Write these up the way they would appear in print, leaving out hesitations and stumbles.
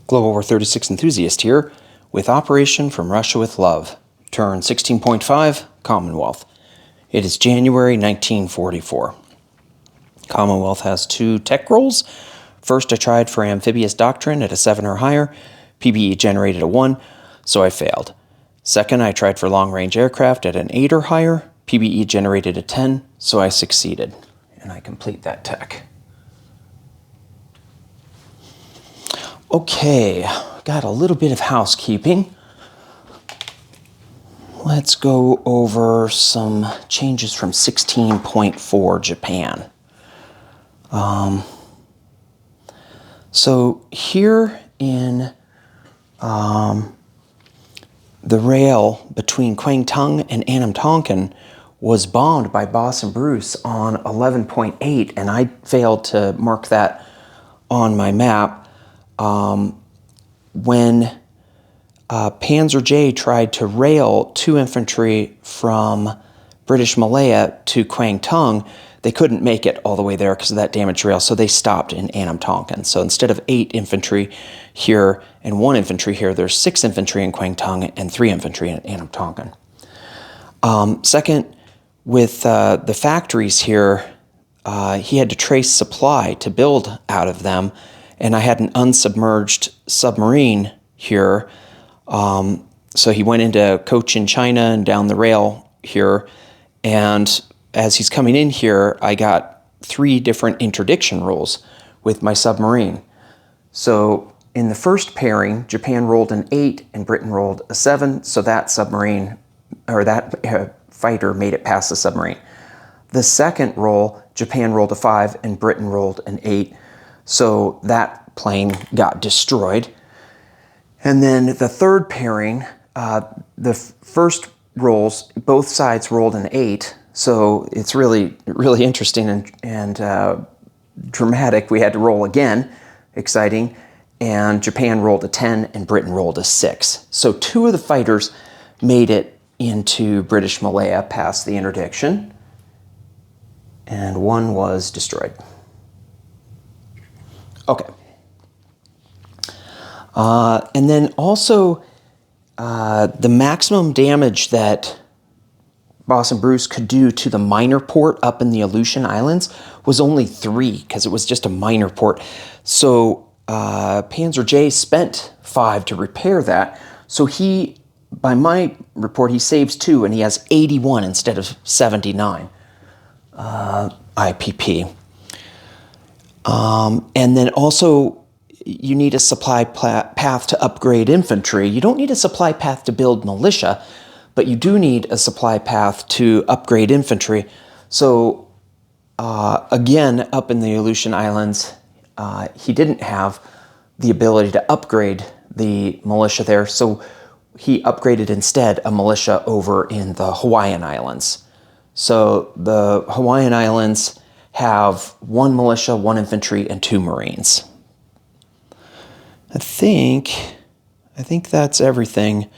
Global War 36 enthusiast here with Operation From Russia with Love, turn 16.5, Commonwealth. It is January 1944. Commonwealth has 2 tech rolls. First, I tried for amphibious doctrine at a 7 or higher. PBE generated a 1, so I failed. Second, I tried for long-range aircraft at an 8 or higher. PBE generated a 10, so I succeeded. And I complete that tech. Okay, got a little bit of housekeeping. Let's go over some changes from 16.4 Japan. So here in the rail between Kwangtung and Annam Tonkin was bombed by Boss and Bruce on 11.8, and I failed to mark that on my map. When Panzer J tried to rail 2 infantry from British Malaya to Kwangtung, they couldn't make it all the way there because of that damaged rail, so they stopped in Annam Tonkin. So instead of 8 infantry here and 1 infantry here, there's 6 infantry in Kwangtung and 3 infantry in Annam Tonkin. Second, with the factories here, he had to trace supply to build out of them, and I had an unsubmerged submarine here. So he went into Cochin, China, and down the rail here, and as he's coming in here, I got 3 different interdiction rolls with my submarine. So in the first pairing, Japan rolled an 8 and Britain rolled a 7, so that submarine, or that fighter made it past the submarine. The second roll, Japan rolled a 5 and Britain rolled an 8, so that plane got destroyed. And then the third pairing, the first rolls, both sides rolled an 8, so it's really interesting and dramatic. We had to roll again, exciting, and Japan rolled a 10 and Britain rolled a 6. So 2 of the fighters made it into British Malaya past the interdiction, and 1 was destroyed. Okay. And then also the maximum damage that Boss and Bruce could do to the minor port up in the Aleutian Islands was only 3 because it was just a minor port. So Panzer J spent 5 to repair that. So he, by my report, he saves 2 and he has 81 instead of 79 IPP. And then also you need a supply path to upgrade infantry. You don't need a supply path to build militia, but you do need a supply path to upgrade infantry. So again, up in the Aleutian Islands, he didn't have the ability to upgrade the militia there, so he upgraded instead a militia over in the Hawaiian Islands. So the Hawaiian Islands have 1 militia, 1 infantry, and 2 Marines. I think that's everything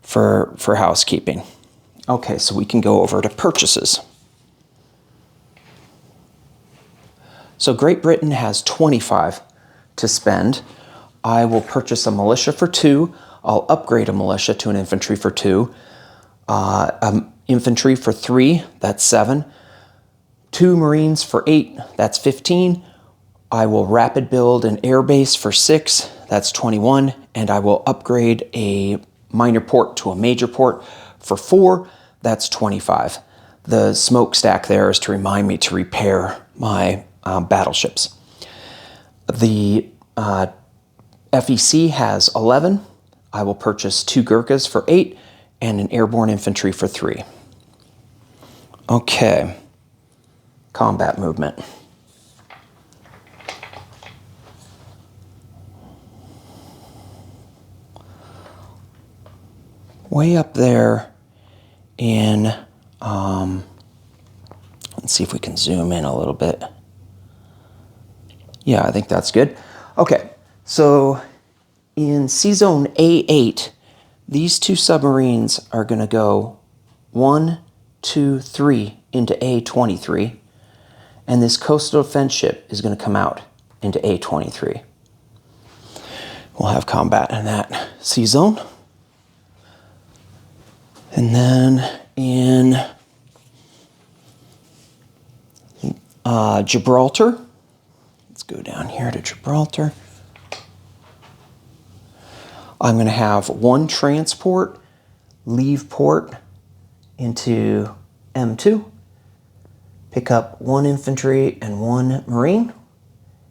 for housekeeping. Okay, so we can go over to purchases. So Great Britain has 25 to spend. I will purchase a militia for 2. I'll upgrade a militia to an infantry for 2. Infantry for 3, that's 7. 2 Marines for 8, that's 15. I will rapid build an air base for 6, that's 21, and I will upgrade a minor port to a major port for 4, that's 25. The smokestack there is to remind me to repair my battleships. The FEC has 11. I will purchase 2 Gurkhas for 8 and an airborne infantry for 3. Okay, combat movement. Way up there in, let's see if we can zoom in a little bit. Yeah, I think that's good. Okay, so in C-Zone A8, these 2 submarines are going to go 1, 2, 3 into A23, and this coastal defense ship is going to come out into A23. We'll have combat in that sea zone. And then in Gibraltar, let's go down here to Gibraltar. I'm going to have one transport leave port into M2, pick up one infantry and one marine,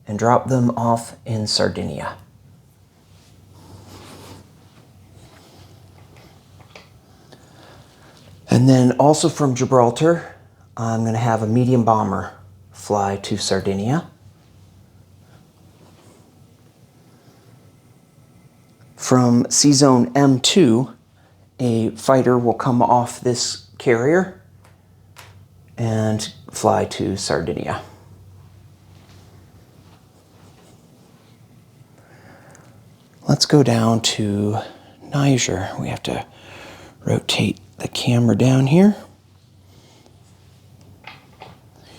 and drop them off in Sardinia. And then also from Gibraltar, I'm going to have a medium bomber fly to Sardinia. From Sea Zone M2, a fighter will come off this carrier and fly to Sardinia. Let's go down to Niger. We have to rotate the camera down here.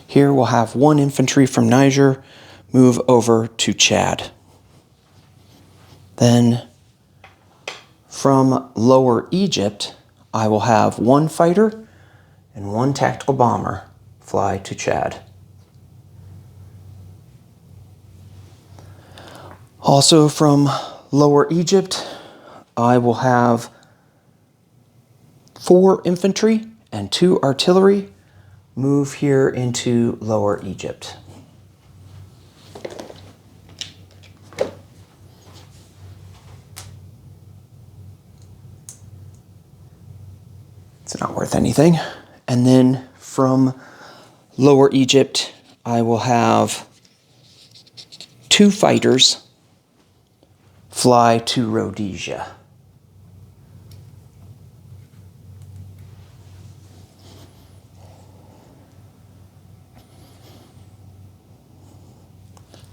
Here we'll have one infantry from Niger move over to Chad. Then from Lower Egypt, I will have one fighter and one tactical bomber fly to Chad. Also from Lower Egypt, I will have 4 infantry and 2 artillery move here into Lower Egypt. It's not worth anything. And then from Lower Egypt, I will have 2 fighters fly to Rhodesia.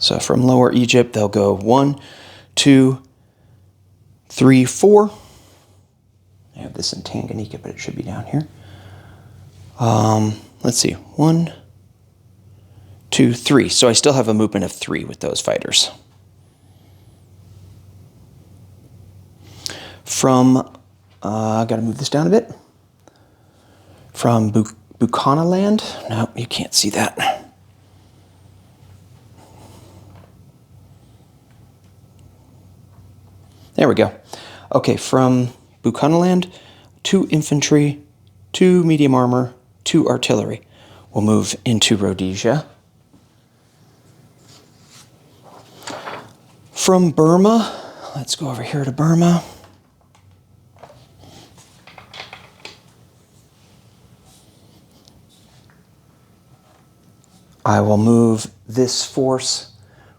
So from Lower Egypt, they'll go 1, 2, 3, 4. I have this in Tanganyika, but it should be down here. Let's see, 1, 2, 3. So I still have a movement of 3 with those fighters. From, I gotta move this down a bit. From Bucanaland. No, you can't see that. There we go. Okay, from Bucanaland, 2 infantry, 2 medium armor, 2 artillery. We'll move into Rhodesia. From Burma, let's go over here to Burma. I will move this force,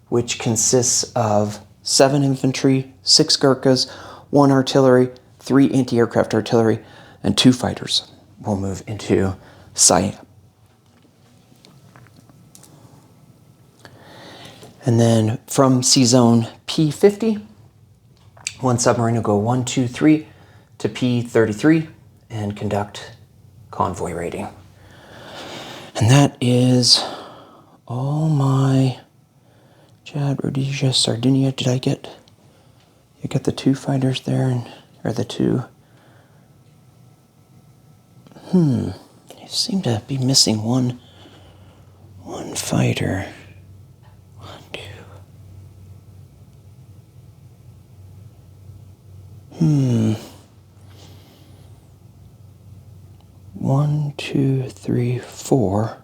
which consists of 7 infantry, 6 Gurkhas, 1 artillery, 3 anti-aircraft artillery, and 2 fighters. We'll move into Siam. And then from Sea Zone P50, 1 submarine will go 1, 2, 3 to P33 and conduct convoy raiding. And that is all my Chad, Rhodesia, Sardinia. Did I get? You got the 2 fighters there, or the 2? You seem to be missing one fighter. 1, 2. 1, 2, 3, 4.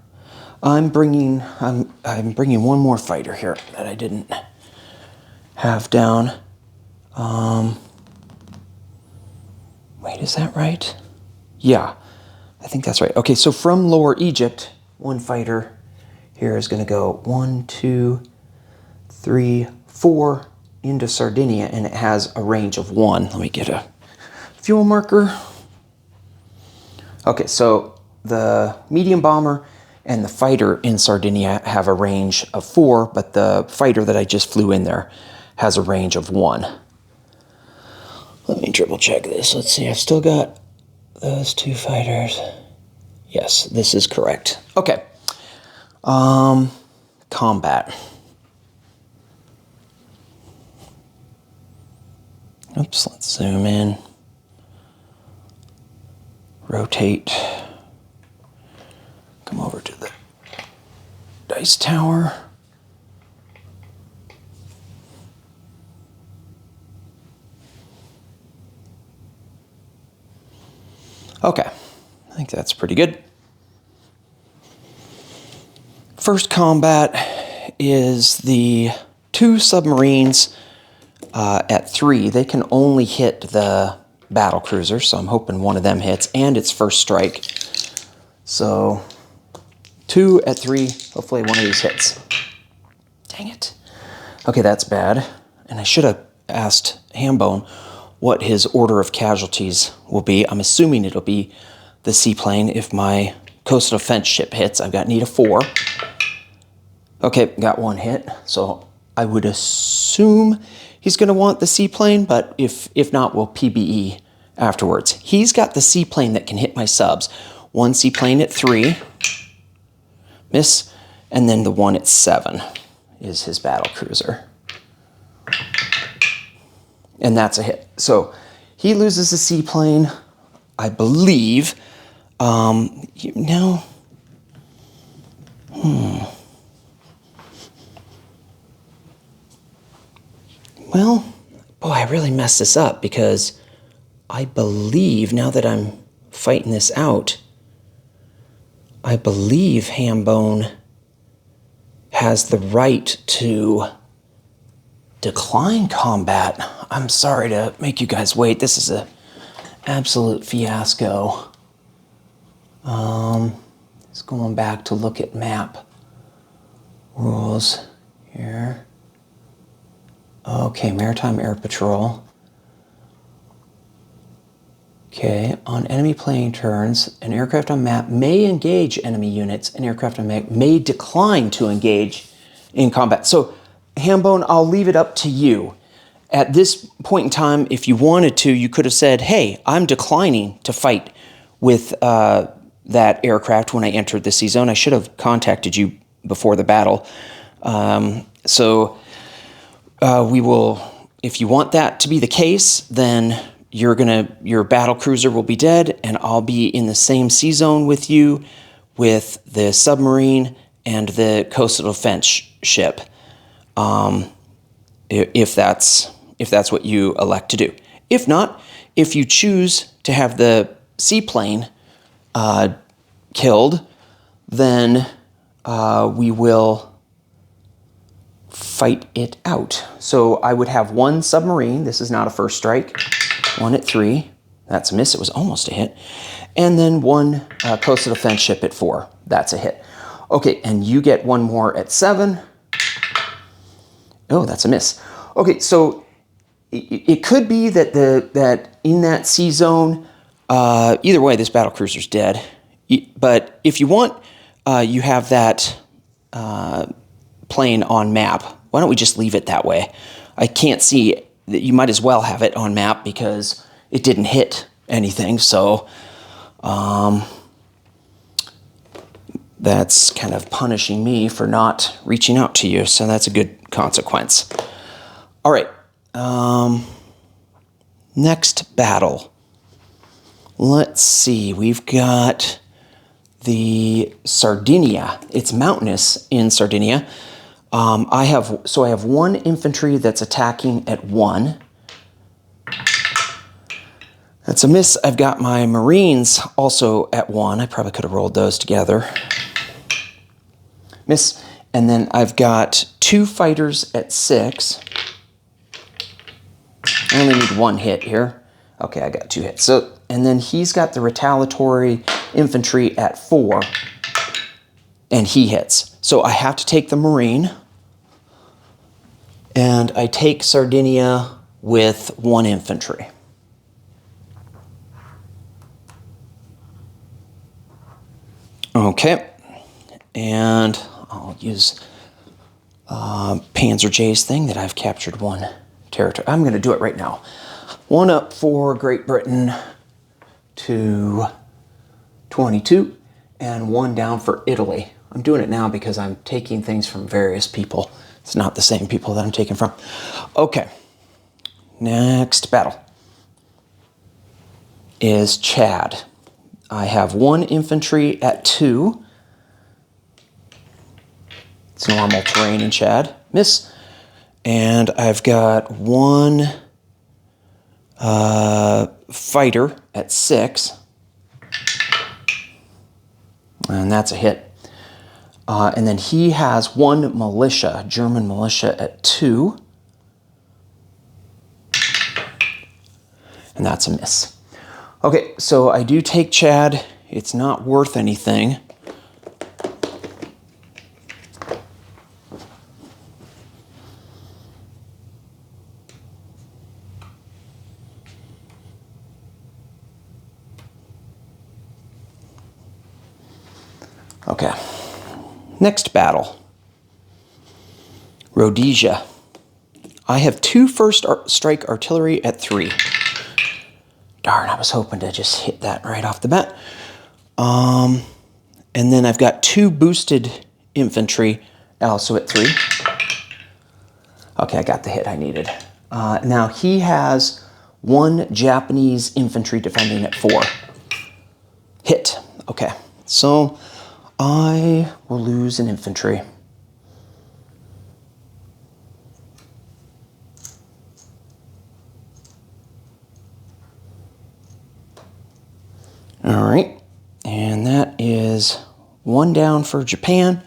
I'm bringing one more fighter here that I didn't have down. Wait, is that right? Yeah, I think that's right. Okay, so from Lower Egypt, 1 fighter here is going to go 1, 2, 3, 4 into Sardinia, and it has a range of 1. Let me get a fuel marker. Okay, so the medium bomber and the fighter in Sardinia have a range of 4, but the fighter that I just flew in there has a range of 1. Let me triple check this. Let's see, I've still got those 2 fighters. Yes, this is correct. Okay. Combat. Oops, let's zoom in. Rotate. Come over to the dice tower. Okay, I think that's pretty good. First combat is the 2 submarines at 3. They can only hit the battle cruiser, so I'm hoping one of them hits, and it's first strike. So 2 at 3, hopefully one of these hits. Dang it. Okay, that's bad. And I should have asked Hambone what his order of casualties will be. I'm assuming it'll be the seaplane if my coastal defense ship hits. I've got need of 4. Okay, got 1 hit. So I would assume he's going to want the seaplane, but if not, we'll PBE afterwards. He's got the seaplane that can hit my subs. 1 seaplane at 3. Miss. And then the 1 at 7 is his battle cruiser. And that's a hit. So he loses a seaplane, I believe. Well, boy, I really messed this up because I believe, now that I'm fighting this out, I believe Hambone has the right to decline combat. I'm sorry to make you guys wait. This is an absolute fiasco. Just going back to look at map rules here. Okay, Maritime Air Patrol. Okay, on enemy playing turns, an aircraft on map may engage enemy units. An aircraft on map may decline to engage in combat. So, Hambone, I'll leave it up to you. At this point in time, if you wanted to, you could have said, hey, I'm declining to fight with that aircraft when I entered the sea zone. I should have contacted you before the battle. We will, if you want that to be the case, then your battle cruiser will be dead, and I'll be in the same sea zone with you with the submarine and the coastal defense ship. If that's what you elect to do. If not, if you choose to have the seaplane killed, then we will fight it out. So I would have 1 submarine. This is not a first strike. 1 at 3. That's a miss. It was almost a hit. And then 1 coastal defense ship at 4. That's a hit. Okay, and you get 1 more at 7. Oh, that's a miss. Okay, so it could be that that in that sea zone, either way, this battle cruiser's dead. But if you want, you have that plane on map. Why don't we just leave it that way? I can't see that. You might as well have it on map because it didn't hit anything. So that's kind of punishing me for not reaching out to you. So that's a good consequence. All right. Next battle. Let's see. We've got the Sardinia. It's mountainous in Sardinia. I have 1 infantry that's attacking at 1. That's a miss. I've got my Marines also at 1. I probably could have rolled those together. Miss. And then I've got 2 fighters at 6. I only need 1 hit here. Okay, I got 2 hits. So, and then he's got the retaliatory infantry at 4, and he hits. So I have to take the Marine, and I take Sardinia with 1 infantry. Okay, and I'll use Panzer J's thing that I've captured 1 territory. I'm going to do it right now. 1 up for Great Britain to 22, and 1 down for Italy. I'm doing it now because I'm taking things from various people. It's not the same people that I'm taking from. Okay, Next battle is Chad. I have 1 infantry at 2. It's normal terrain in Chad. Miss. And I've got 1 fighter at 6. And that's a hit. And then he has 1 militia, German militia at 2. And that's a miss. Okay, so I do take Chad. It's not worth anything. Okay, next battle. Rhodesia. I have 2 first strike artillery at 3. Darn, I was hoping to just hit that right off the bat. And then I've got 2 boosted infantry also at 3. Okay, I got the hit I needed. Now he has 1 Japanese infantry defending at 4. Hit. Okay, so I will lose an infantry. All right, and that is 1 down for Japan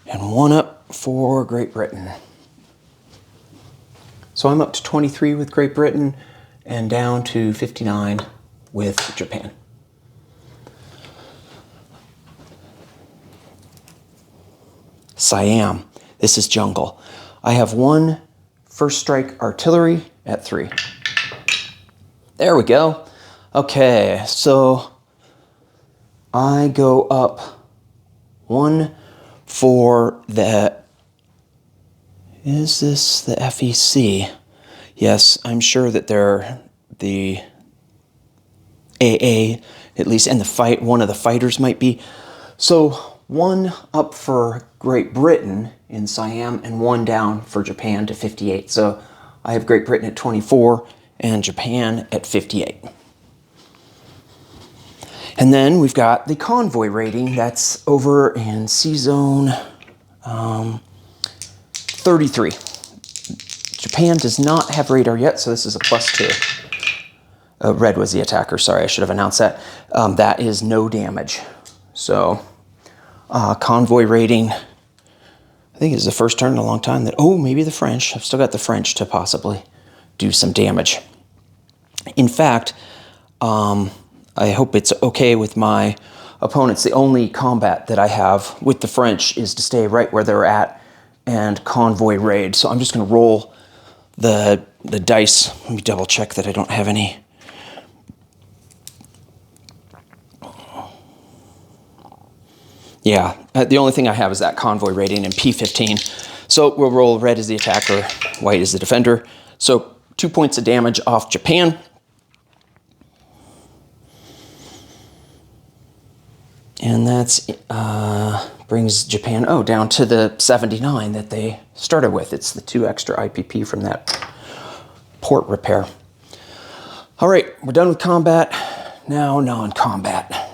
and 1 up for Great Britain. So I'm up to 23 with Great Britain and down to 59 with Japan. Siam. This is jungle. I have 1 first strike artillery at 3. There we go. Okay, so I go up 1 for the, is this the FEC? Yes, I'm sure that they're the AA, at least, and the fight, one of the fighters might be. So 1 up for Great Britain in Siam and 1 down for Japan to 58. So I have Great Britain at 24 and Japan at 58. And then we've got the convoy rating. That's over in C-Zone 33. Japan does not have radar yet, so this is a +2. Red was the attacker. Sorry, I should have announced that. That is no damage. So convoy rating, I think it's the first turn in a long time that, oh, maybe the French. I've still got the French to possibly do some damage. In fact, I hope it's okay with my opponents. The only combat that I have with the French is to stay right where they're at and convoy raid. So I'm just going to roll the dice. Let me double check that I don't have any. Yeah, the only thing I have is that convoy rating and P15. So we'll roll red as the attacker, white as the defender. So 2 points of damage off Japan. And that's brings Japan, down to the 79 that they started with. It's the 2 extra IPP from that port repair. All right, we're done with combat. Now non-combat.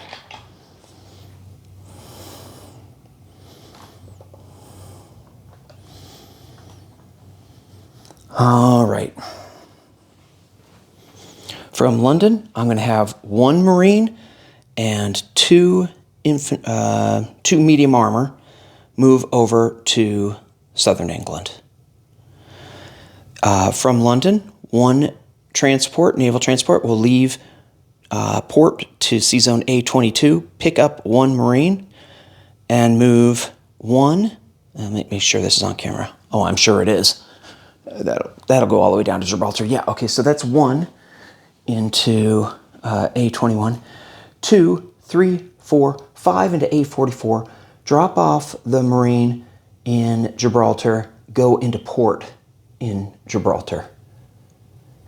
All right. From London, I'm going to have 1 Marine and 2 medium armor move over to southern England. From London, 1 transport, naval transport, will leave port to C-Zone A22, pick up 1 Marine, and move 1. Let me make sure this is on camera. Oh, I'm sure it is. That'll go all the way down to Gibraltar. Yeah, okay, so that's 1 into A21. 2, 3, 4, 5 into A44. Drop off the Marine in Gibraltar, go into port in Gibraltar.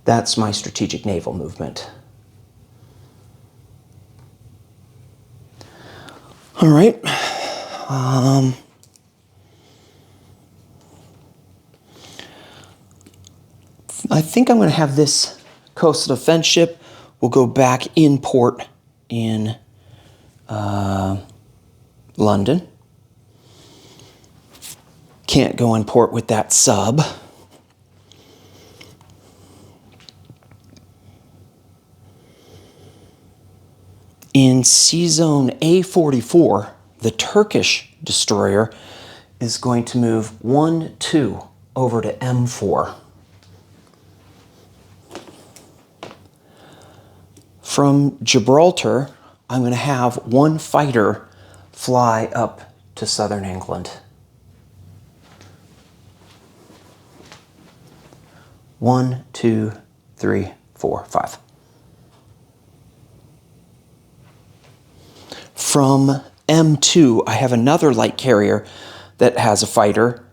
That's my strategic naval movement. All right. I think I'm going to have this coastal defense ship will go back in port in London. Can't go in port with that sub. In Sea Zone A44, the Turkish destroyer is going to move 1-2 over to M4. From Gibraltar, I'm going to have one fighter fly up to southern England. 1, 2, 3, 4, 5. From M2, I have another light carrier that has a fighter,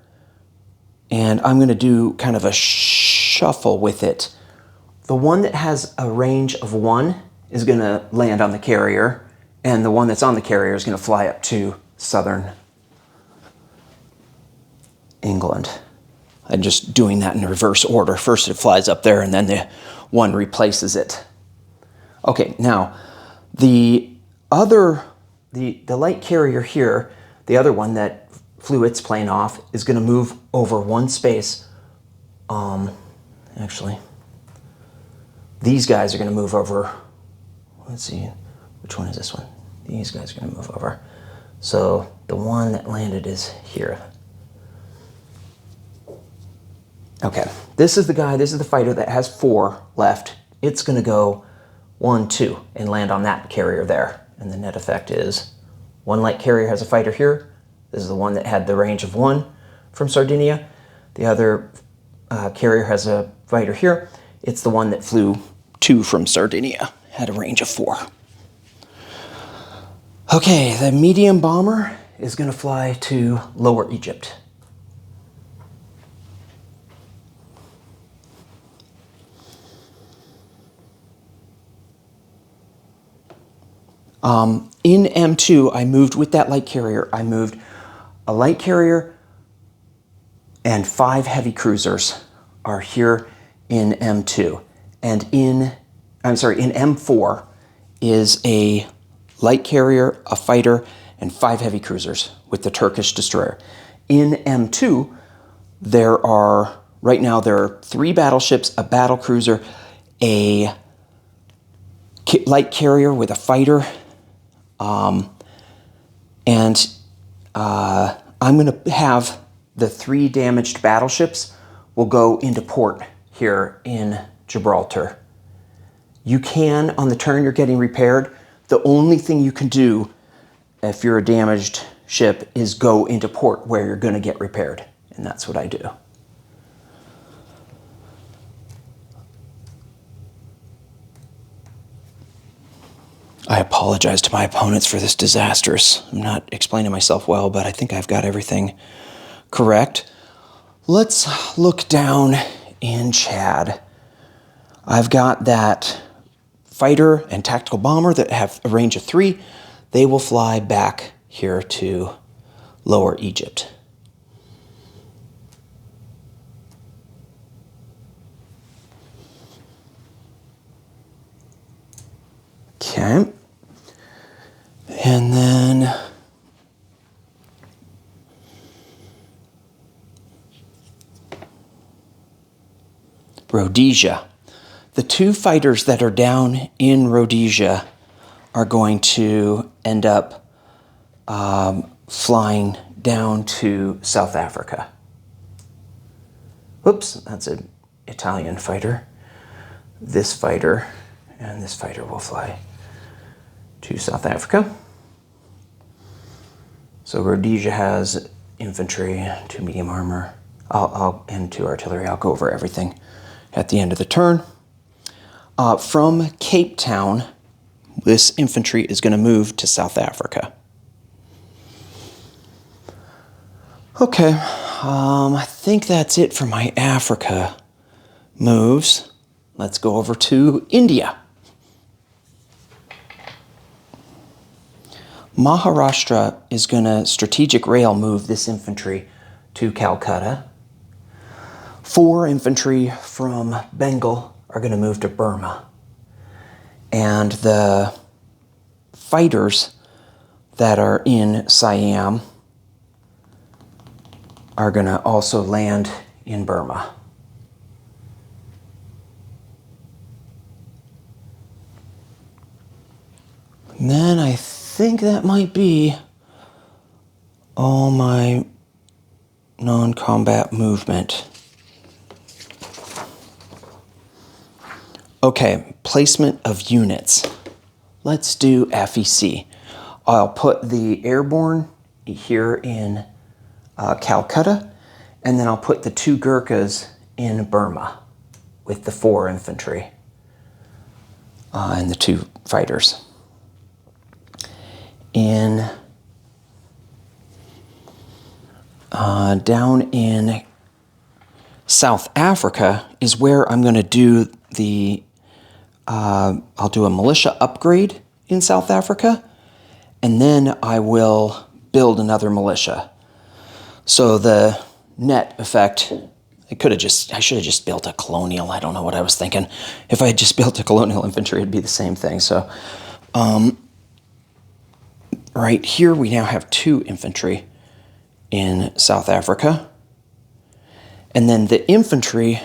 and I'm going to do kind of a shuffle with it. The one that has a range of 1 is going to land on the carrier, and the one that's on the carrier is going to fly up to southern England. I'm just doing that in reverse order. First it flies up there, and then the one replaces it. Okay, now the light carrier here, the other one that flew its plane off, is going to move over one space. Actually, these guys are going to move over. Let's see, which one is this one? These guys are going to move over. So the one that landed is here. Okay, this is the guy, this is the fighter that has 4 left. It's going to go 1, 2 and land on that carrier there. And the net effect is one light carrier has a fighter here. This is the one that had the range of 1 from Sardinia. The other carrier has a fighter here. It's the one that flew 2 from Sardinia, had a range of 4. Okay, the medium bomber is going to fly to Lower Egypt. In M2, I moved with that light carrier. I moved a light carrier and 5 heavy cruisers are here in M2. And in M4 is a light carrier, a fighter, and 5 heavy cruisers with the Turkish destroyer. In M2, right now there are 3 battleships, a battle cruiser, a light carrier with a fighter, I'm going to have the 3 damaged battleships will go into port here in Gibraltar. You can, on the turn you're getting repaired, the only thing you can do if you're a damaged ship is go into port where you're going to get repaired. And that's what I do. I apologize to my opponents for this disastrous. I'm not explaining myself well, but I think I've got everything correct. Let's look down in Chad. I've got that fighter and tactical bomber that have a range of 3. They will fly back here to Lower Egypt. Okay. And then Rhodesia. The 2 fighters that are down in Rhodesia are going to end up flying down to South Africa. Whoops, that's an Italian fighter. This fighter and this fighter will fly to South Africa. So Rhodesia has infantry, 2 medium armor, and 2 artillery. I'll go over everything at the end of the turn. From Cape Town, this infantry is going to move to South Africa. Okay, I think that's it for my Africa moves. Let's go over to India. Maharashtra is going to strategic rail move this infantry to Calcutta. 4 infantry from Bengal are going to move to Burma. And the fighters that are in Siam are going to also land in Burma. And then I think that might be all my non-combat movement. Okay, placement of units. Let's do FEC. I'll put the airborne here in Calcutta, and then I'll put the 2 Gurkhas in Burma with the 4 infantry and the 2 fighters. Down in South Africa is where I'm going to do the, I'll do a militia upgrade in South Africa, and then I will build another militia. So the net effect, I should have just built a colonial. I don't know what I was thinking. If I had just built a colonial infantry, it'd be the same thing. So, right here, we now have 2 infantry in South Africa. And then the infantry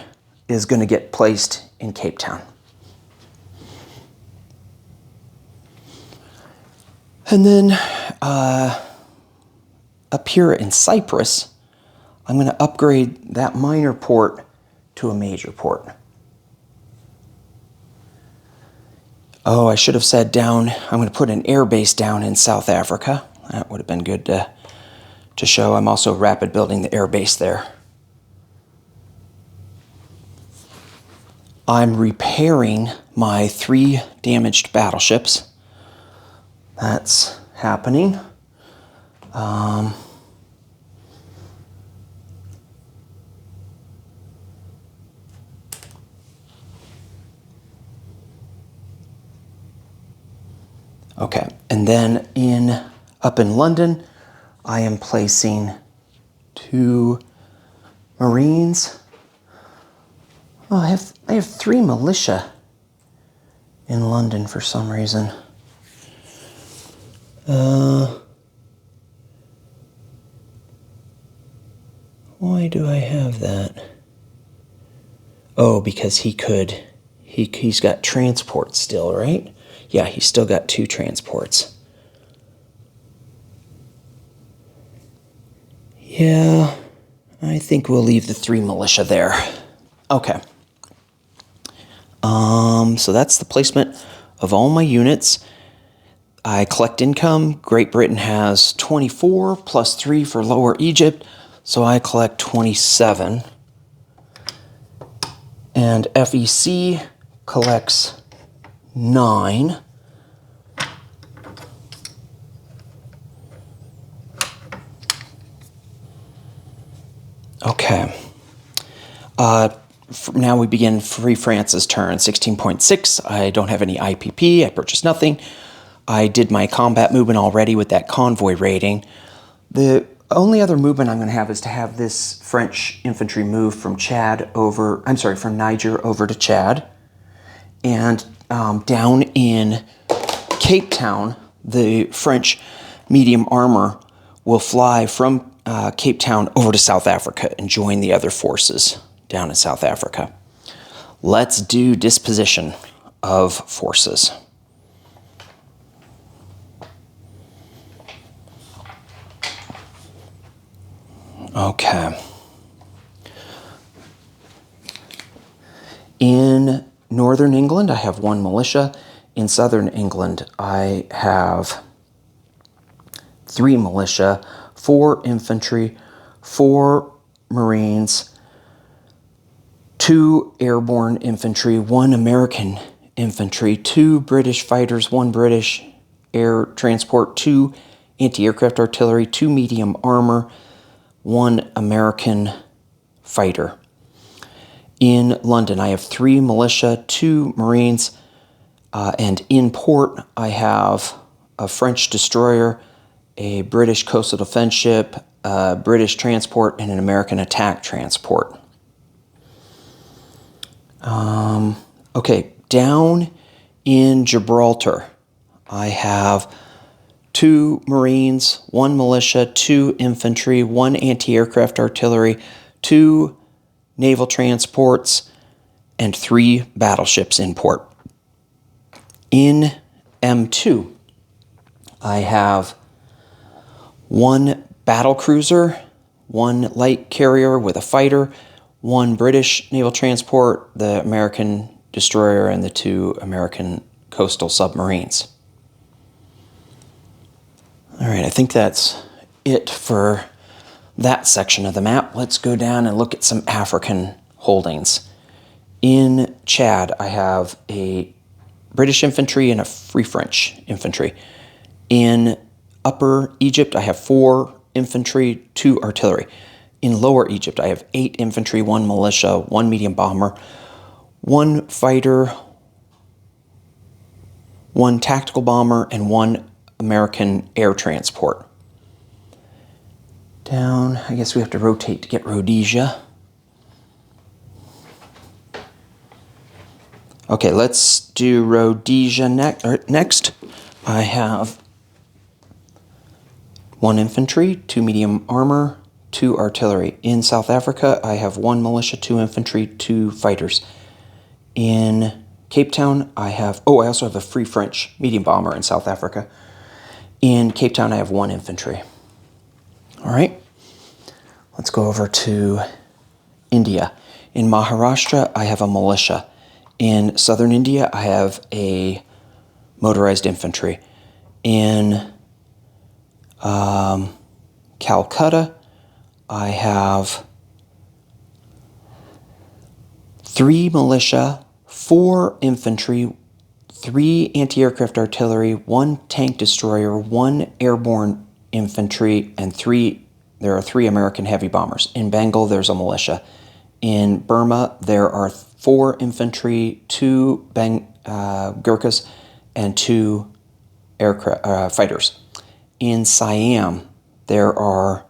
is going to get placed in Cape Town. And then up here in Cyprus, I'm going to upgrade that minor port to a major port. Oh, I should have said down, I'm going to put an air base down in South Africa. That would have been good to show. I'm also rapid building the air base there. I'm repairing my 3 damaged battleships. That's happening. Okay, and then up in London, I am placing 2 Marines. Oh, I have 3 militia in London for some reason. Why do I have that? Oh, because he's got transport still, right? Yeah, he's still got 2 transports. Yeah, I think we'll leave the 3 militia there. Okay. So that's the placement of all my units. I collect income. Great Britain has 24 plus 3 for Lower Egypt, so I collect 27. And FEC collects 9. Okay. Now we begin Free France's turn. 16.6. I don't have any IPP. I purchased nothing. I did my combat movement already with that convoy raiding. The only other movement I'm going to have is to have this French infantry move from from Niger over to Chad. And down in Cape Town, the French medium armor will fly from Cape Town over to South Africa and join the other forces down in South Africa. Let's do disposition of forces. Okay. In northern England, I have 1 militia. In southern England, I have 3 militia, 4 infantry, 4 Marines, 2 airborne infantry, 1 American infantry, 2 British fighters, 1 British air transport, 2 anti-aircraft artillery, 2 medium armor, 1 American fighter. In London, I have 3 militia, 2 Marines, and in port, I have a French destroyer, a British coastal defense ship, a British transport, and an American attack transport. Okay, down in Gibraltar, I have 2 Marines, 1 militia, 2 infantry, 1 anti-aircraft artillery, 2 naval transports, and 3 battleships in port. In M2, I have 1 battle cruiser, 1 light carrier with a fighter, 1 British naval transport, the American destroyer, and the 2 American coastal submarines. All right, I think that's it for that section of the map. Let's go down and look at some African holdings. In Chad, I have a British infantry and a Free French infantry. In Upper Egypt, I have 4 infantry, 2 artillery. In Lower Egypt, I have 8 infantry, 1 militia, 1 medium bomber, 1 fighter, 1 tactical bomber, and 1 American air transport. Down, I guess we have to rotate to get Rhodesia. Okay, let's do Rhodesia next. I have 1 infantry, 2 medium armor, 2 artillery. In South Africa, I have 1 militia, 2 infantry, 2 fighters. In Cape Town, I also have a Free French medium bomber in South Africa. In Cape Town, I have 1 infantry. All right, let's go over to India. In Maharashtra, I have a militia. In southern India, I have a motorized infantry. In Calcutta, I have 3 militia, 4 infantry, 3 anti-aircraft artillery, 1 tank destroyer, 1 airborne infantry, and there are 3 American heavy bombers. In Bengal, there's a militia. In Burma, there are 4 infantry, 2 Gurkhas, and 2 fighters. In Siam, there are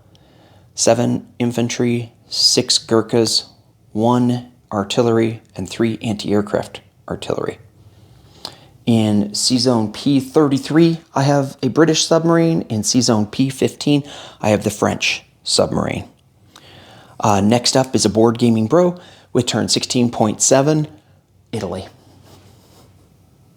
7 infantry, 6 Gurkhas, 1 artillery, and 3 anti-aircraft artillery. In C-Zone P33, I have a British submarine. In C-Zone P15, I have the French submarine. Next up is a Board Gaming Bro with turn 16.7, Italy.